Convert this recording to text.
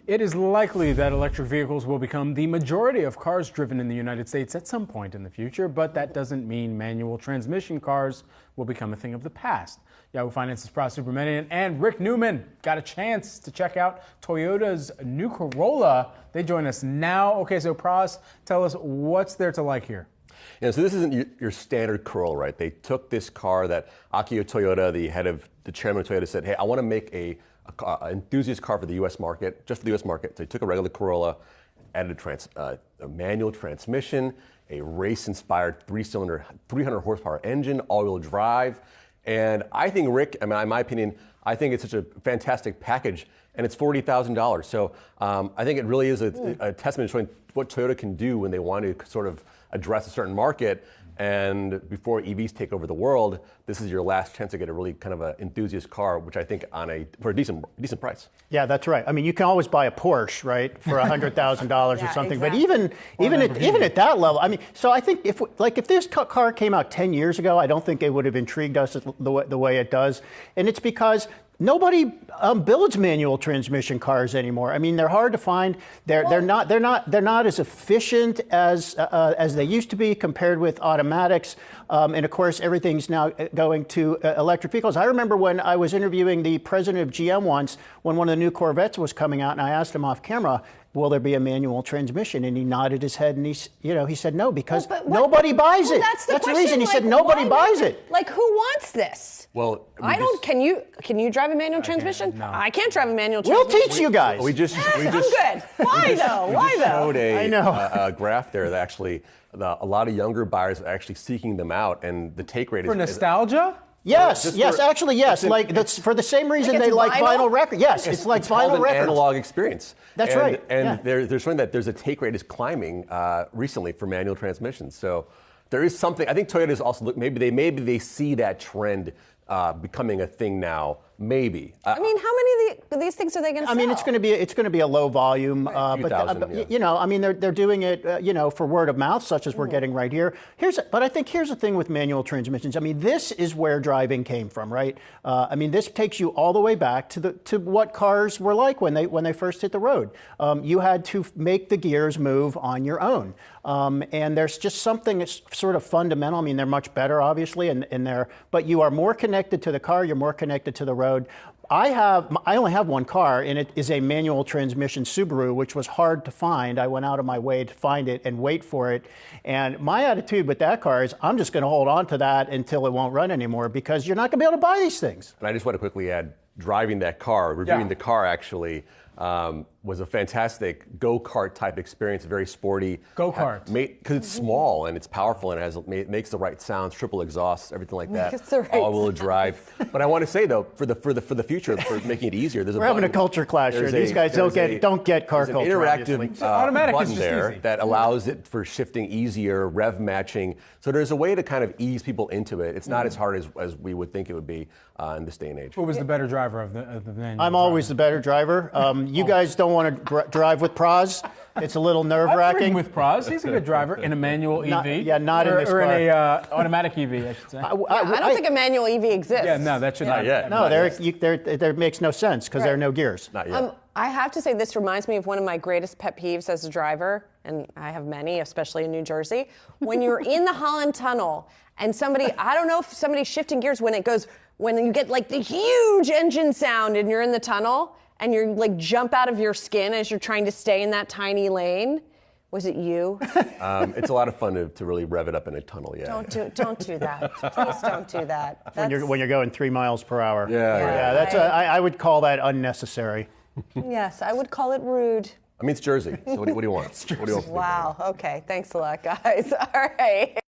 It is likely that electric vehicles will become the majority of cars driven in the United States at some point in the future, but that doesn't mean manual transmission cars will become a thing of the past. Yahoo Finance's Pras Subramanian and Rick Newman got a chance to check out Toyota's new Corolla. They join us now. Okay, so Pras, tell us what's there to like here. Yeah, so this isn't your standard Corolla, right? They took this car that Akio Toyoda, the chairman of Toyota, said, hey, I want to make an enthusiast car for the U.S. market, just for the U.S. market. So they took a regular Corolla, added a manual transmission, a race-inspired 3-cylinder, 300 horsepower engine, all-wheel drive. And I think, Rick, in my opinion, I think it's such a fantastic package, and it's $40,000. So I think it really is a testament to showing what Toyota can do when they want to sort of address a certain market. And before EVs take over the world, this is your last chance to get a really kind of an enthusiast car, which I think for a decent price. Yeah, that's right. I mean, you can always buy a Porsche, right, for $100,000 or something. Exactly. But even at that level, I mean, so I think if this car came out 10 years ago, I don't think it would have intrigued us the way it does, and it's because nobody builds manual transmission cars anymore. I mean, they're hard to find. They're not as efficient as they used to be compared with automatics. And of course, everything's now going to electric vehicles. I remember when I was interviewing the president of GM once, when one of the new Corvettes was coming out, and I asked him off camera, will there be a manual transmission? And he nodded his head, and he said no, because nobody buys it. That's the reason. He said nobody buys it. Like, who wants this? Well, Can you drive a manual transmission? No. I can't drive a manual transmission. We'll teach you guys. I'm good. Why though? We showed a graph there that actually a lot of younger buyers are actually seeking them out, and the take rate For nostalgia? Yes. Like that's for the same reason they like vinyl record. Yes, it's like vinyl records. An analog experience. That's right. And they're showing that there's a take rate is climbing recently for manual transmissions. So there is something. I think Toyota is also maybe they see that trend becoming a thing now. Maybe. I mean, how many of these things are they going to sell? I mean, it's going to be a low volume, but you know, I mean, they're doing it, for word of mouth, such as we're getting right here. But I think here's the thing with manual transmissions. I mean, this is where driving came from, right? I mean, this takes you all the way back to what cars were like when they first hit the road. You had to make the gears move on your own, and there's just something that's sort of fundamental. I mean, they're much better, obviously, but you are more connected to the car. You're more connected to the road. I only have one car, and it is a manual transmission Subaru, which was hard to find. I went out of my way to find it and wait for it. And my attitude with that car is I'm just going to hold on to that until it won't run anymore, because you're not going to be able to buy these things. And I just want to quickly add, driving that car, reviewing the car actually, was a fantastic go-kart type experience, very sporty. Go-kart. Because it's small and it's powerful and it makes the right sounds, triple exhaust, everything like that. Makes the right all-wheel drive. But I want to say though, for the future, for making it easier, we're having a culture clash here. These guys don't get car culture. There's an interactive button there that allows it for shifting easier, rev matching. So there's a way to kind of ease people into it. It's not as hard as we would think it would be in this day and age. Who was the better driver of the manual? I'm always the better driver. You guys don't want to drive with Pras. It's a little nerve-wracking. With Pras, he's a good driver in a manual EV. Not in this car. Or in a automatic EV, I should say. I don't think a manual EV exists. Yeah, no, that should not yet. No, there makes no sense because there are no gears. Not yet. I have to say, this reminds me of one of my greatest pet peeves as a driver, and I have many, especially in New Jersey. When you're in the Holland Tunnel and I don't know if somebody's shifting gears when you get like the huge engine sound and you're in the tunnel and you're like jump out of your skin as you're trying to stay in that tiny lane. Was it you? It's a lot of fun to really rev it up in a tunnel, yeah. Don't do that. Please don't do that. When you're going 3 miles per hour. Yeah. I would call that unnecessary. Yes, I would call it rude. I mean, it's Jersey, so what do you want? Wow. Okay. Thanks a lot, guys. All right.